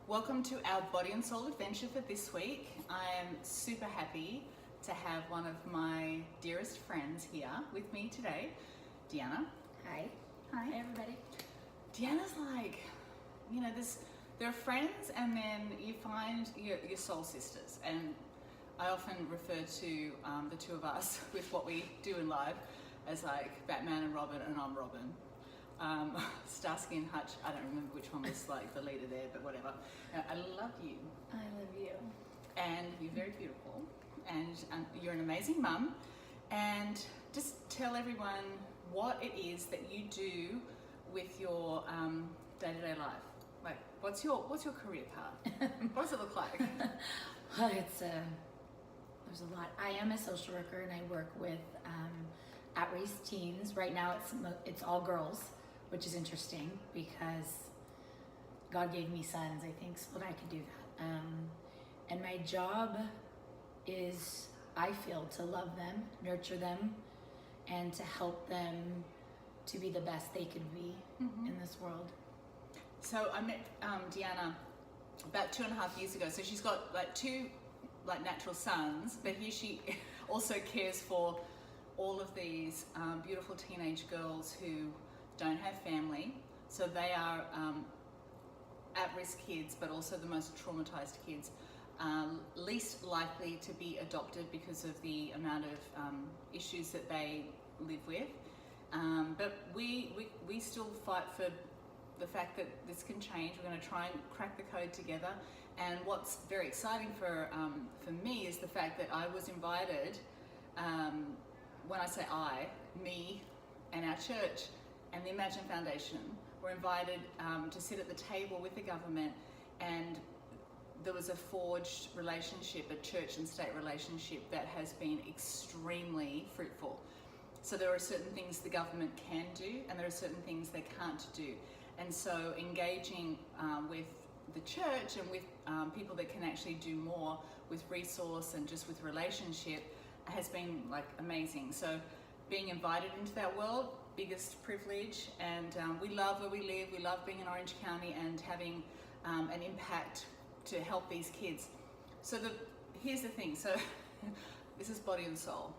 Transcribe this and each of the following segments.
Welcome to our Body and Soul adventure for this week. I am super happy to have one of my dearest friends here with me today, Deanna. Hi. Hi. Hi, everybody. Deanna's like, you know, there are friends and then you find your soul sisters. And I often refer to the two of us with what we do in life as like Batman and Robin, and I'm Robin. Starsky and Hutch, I don't remember which one was like the leader there, but whatever. I love you. I love you. And you're very beautiful. And you're an amazing mum. And just tell everyone what it is that you do with your day-to-day life. Like, what's your career path? What does it look like? Well, there's a lot. I am a social worker and I work with at-risk teens. Right now it's all girls, which is interesting because God gave me sons, I think, so that I could do that. And my job is, I feel, to love them, nurture them, and to help them to be the best they could be in this world. So I met Deanna about 2.5 years ago. So she's got like two natural sons, but here she also cares for all of these beautiful teenage girls who don't have family. So they are at-risk kids, but also the most traumatized kids, least likely to be adopted because of the amount of issues that they live with. But we still fight for the fact that this can change. We're going to try and crack the code together. And what's very exciting for me is the fact that I was invited, when I say I, me and our church and the Imagine Foundation were invited to sit at the table with the government, and there was a forged relationship, a church and state relationship that has been extremely fruitful. So there are certain things the government can do and there are certain things they can't do. And so engaging with the church and with people that can actually do more with resource and just with relationship has been like amazing. So being invited into that world, biggest privilege, and we love where we live. We love being in Orange County and having an impact to help these kids. So here's the thing. So this is Body and Soul.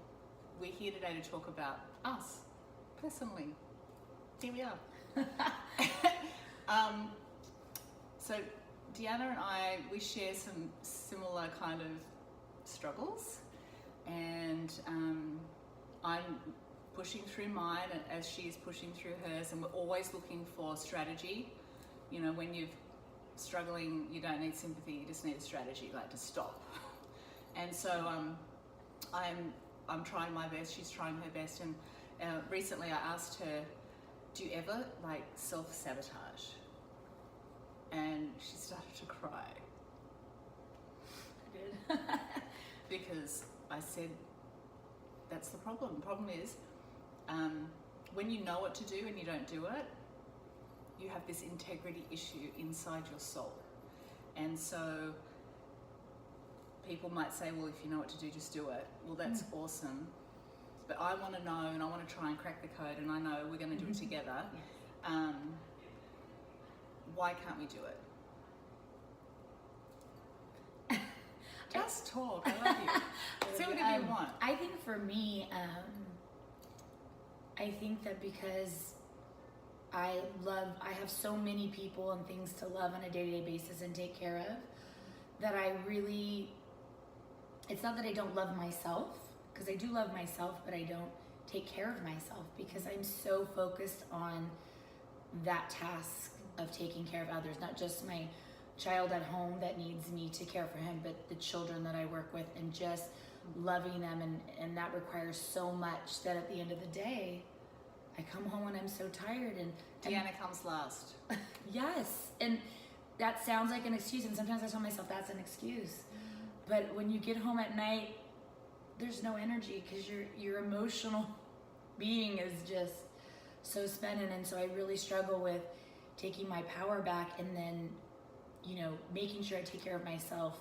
We're here today to talk about us personally. Here we are. So Deanna and I, we share some similar kind of struggles, and I'm pushing through mine as she's pushing through hers, and we're always looking for strategy. You know, when you're struggling, you don't need sympathy, you just need a strategy, like to stop. And so I'm trying my best, she's trying her best, and recently I asked her, do you ever like self-sabotage? And she started to cry. I did. Because I said, that's the problem. The problem is, when you know what to do and you don't do it, you have this integrity issue inside your soul. And so people might say, well, if you know what to do, just do it. Well, that's awesome. But I want to know, and I want to try and crack the code, and I know we're going to do it together. Yes. Why can't we do it? Just talk. I love you. Say whatever you want. I think for me, I think that because I have so many people and things to love on a day-to-day basis and take care of, that it's not that I don't love myself, because I do love myself, but I don't take care of myself because I'm so focused on that task of taking care of others, not just my child at home that needs me to care for him, but the children that I work with, and just loving them, and that requires so much that at the end of the day, I come home and I'm so tired. And Deanna comes last. Yes, and that sounds like an excuse, and sometimes I tell myself that's an excuse. But when you get home at night, there's no energy because your emotional being is just so spent, and so I really struggle with taking my power back, and then, you know, making sure I take care of myself,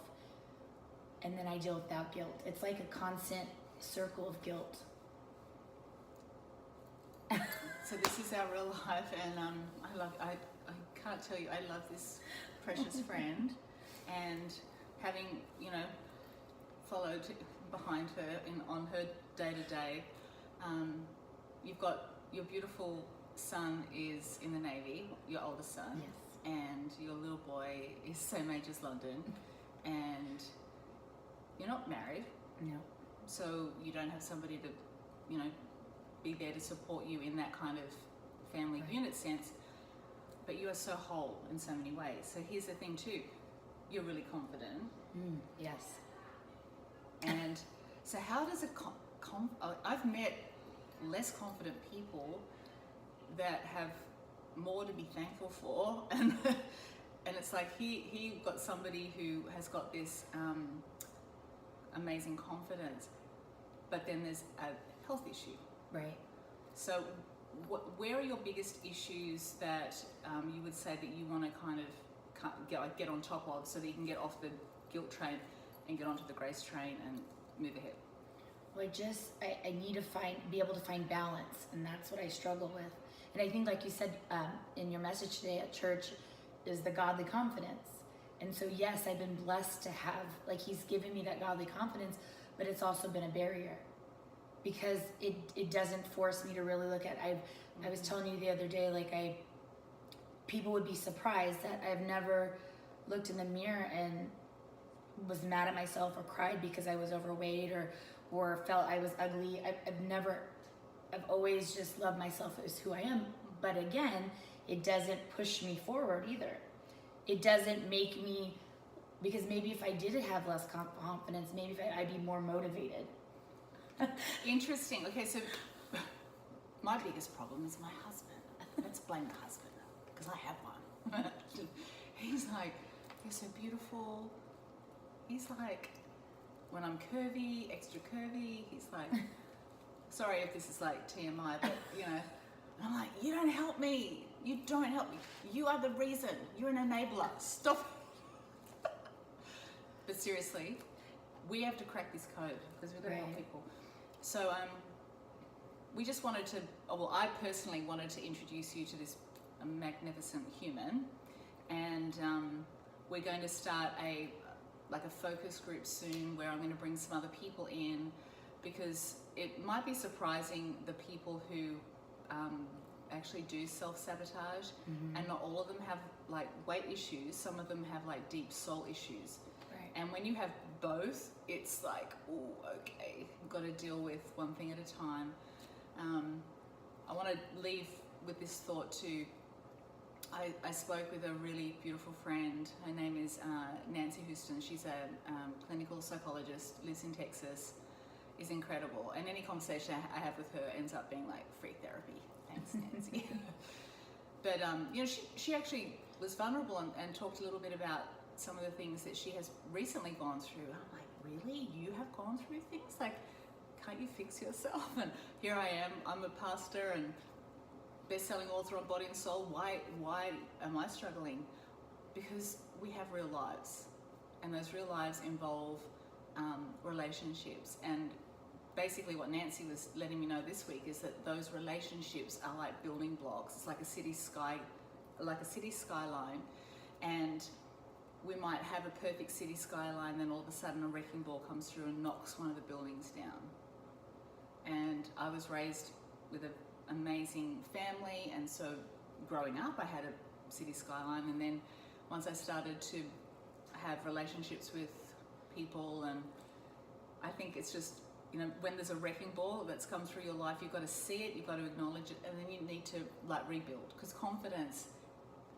and then I deal with that guilt. It's like a constant circle of guilt. So this is our real life, and I can't tell you, I love this precious friend, and having, you know, followed behind her on her day-to-day. You've got your beautiful son is in the Navy, your oldest son. Yes. And your little boy is same age as London, and you're not married. No. So you don't have somebody to, you know, be there to support you in that kind of family unit sense, but you are so whole in so many ways. So here's the thing too, you're really confident. Yes. And so how does a I've met less confident people that have more to be thankful for, and it's like he got somebody who has got this amazing confidence, but then there's a health issue. Right. So where are your biggest issues that you would say that you want to kind of get on top of, so that you can get off the guilt train and get onto the grace train and move ahead? Well, I need to be able to find balance, and that's what I struggle with. And I think, like you said in your message today at church, is the godly confidence. And so, yes, I've been blessed to have, like, he's given me that godly confidence, but it's also been a barrier, because it doesn't force me to really look at, I was telling you the other day, like, people would be surprised that I've never looked in the mirror and was mad at myself or cried because I was overweight or felt I was ugly. I've always just loved myself as who I am. But again, it doesn't push me forward either. It doesn't make me, because maybe if I did have less confidence, maybe if I'd be more motivated. Interesting. Okay, so my biggest problem is my husband. Let's blame the husband, because I have one. He's like, you're so beautiful. He's like, when I'm curvy, extra curvy, he's like, sorry if this is like TMI, but you know, and I'm like, you don't help me. You don't help me. You are the reason. You're an enabler. Stop. But seriously, we have to crack this code, because we've got to help people. So we just wanted to, I personally wanted to introduce you to this magnificent human, and we're going to start a focus group soon, where I'm going to bring some other people in, because it might be surprising the people who actually do self-sabotage, and not all of them have like weight issues. Some of them have like deep soul issues. Right. And when you have both, it's like, oh, okay, you've got to deal with one thing at a time. I want to leave with this thought too. I spoke with a really beautiful friend. Her name is Nancy Houston. She's a clinical psychologist, lives in Texas, is incredible. And any conversation I have with her ends up being like free therapy. Thanks, Nancy. But you know, she actually was vulnerable and talked a little bit about some of the things that she has recently gone through. And I'm like, really? You have gone through things? Like, can't you fix yourself? And here I am. I'm a pastor and best-selling author on Body+Soul. Why am I struggling? Because we have real lives, and those real lives involve relationships. And basically what Nancy was letting me know this week is that those relationships are like building blocks. It's like a city skyline, and we might have a perfect city skyline, then all of a sudden a wrecking ball comes through and knocks one of the buildings down. And I was raised with an amazing family, and so growing up I had a city skyline, and then once I started to have relationships with people, and I think it's just, you know, when there's a wrecking ball that's come through your life, you've got to see it, you've got to acknowledge it, and then you need to like rebuild, because confidence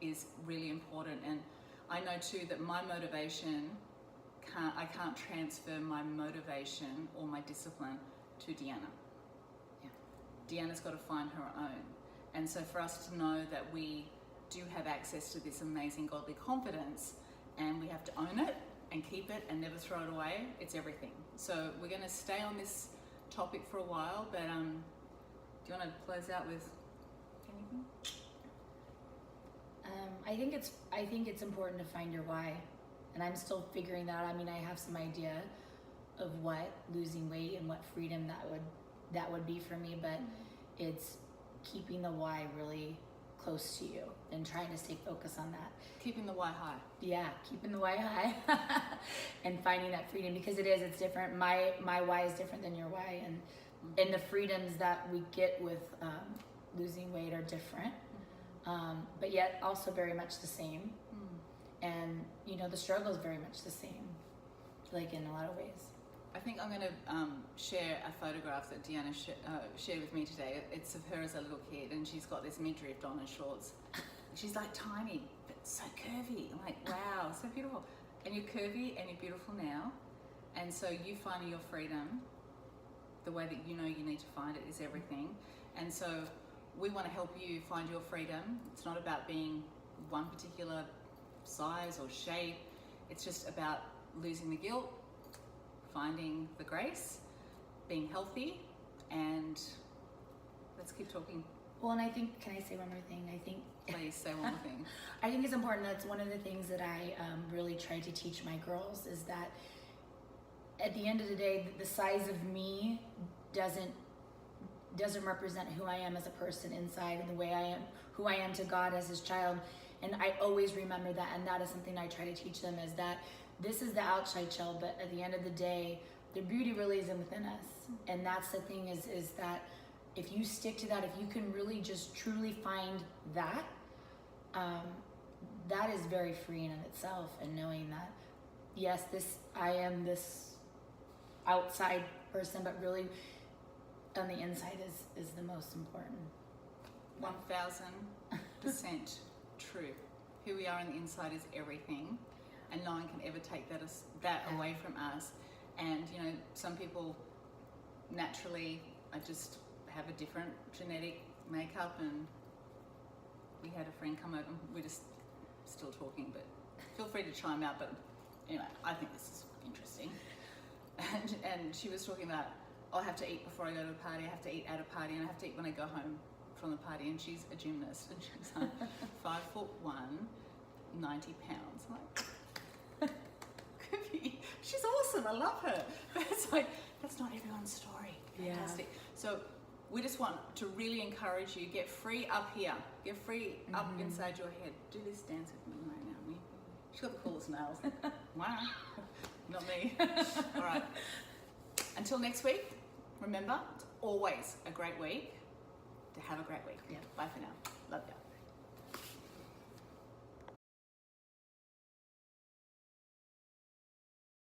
is really important. And I know too that my motivation I can't transfer my motivation or my discipline to Deanna. Deanna's got to find her own. And so for us to know that we do have access to this amazing godly confidence, and we have to own it and keep it and never throw it away, it's everything. So we're going to stay on this topic for a while, but do you want to close out with anything? I think it's important to find your why, and I'm still figuring that out. I mean, I have some idea of what losing weight and what freedom that would be for me, but it's keeping the why really close to you and trying to stay focused on that. Keeping the why high. Yeah, keeping the why high and finding that freedom, because it's different. My why is different than your why, and the freedoms that we get with losing weight are different, but yet also very much the same. And you know, the struggle is very much the same, like in a lot of ways. I think I'm going to share a photograph that Deanna shared with me today. It's of her as a little kid, and she's got this midriff on her shorts. She's like tiny, but so curvy. I'm like, wow, so beautiful. And you're curvy and you're beautiful now. And so you finding your freedom, the way that you know you need to find it, is everything. And so we want to help you find your freedom. It's not about being one particular size or shape. It's just about losing the guilt, finding the grace, being healthy, and let's keep talking. Well, and I think, can I say one more thing? I think, please say one more thing. I think it's important. That's one of the things that I really try to teach my girls, is that at the end of the day, the size of me doesn't represent who I am as a person inside, and the way I am, who I am to God as his child. And I always remember that, and that is something I try to teach them, is that this is the outside shell, but at the end of the day, the beauty really is within us. And that's the thing, is that if you stick to that, if you can really just truly find that, that is very freeing in itself. And knowing that, yes, I am this outside person, but really on the inside is the most important. 1000% true. Who we are on the inside is everything, and no one can ever take that away from us. And you know, some people naturally just have a different genetic makeup, and we had a friend come over, and we're just still talking, but feel free to chime out. But anyway, I think this is interesting. And she was talking about, I have to eat before I go to a party, I have to eat at a party, and I have to eat when I go home from the party. And she's a gymnast, and she's 5'1", 90 pounds. I'm like, she's awesome, I love her. But it's like, that's not everyone's story. Fantastic. Yeah. So we just want to really encourage you, get free up here, get free up inside your head. Do this dance with me right now. She's got the coolest nails. Wow. Not me. All right. Until next week, remember, it's always a great week to have a great week. Yeah. Bye for now. Love ya.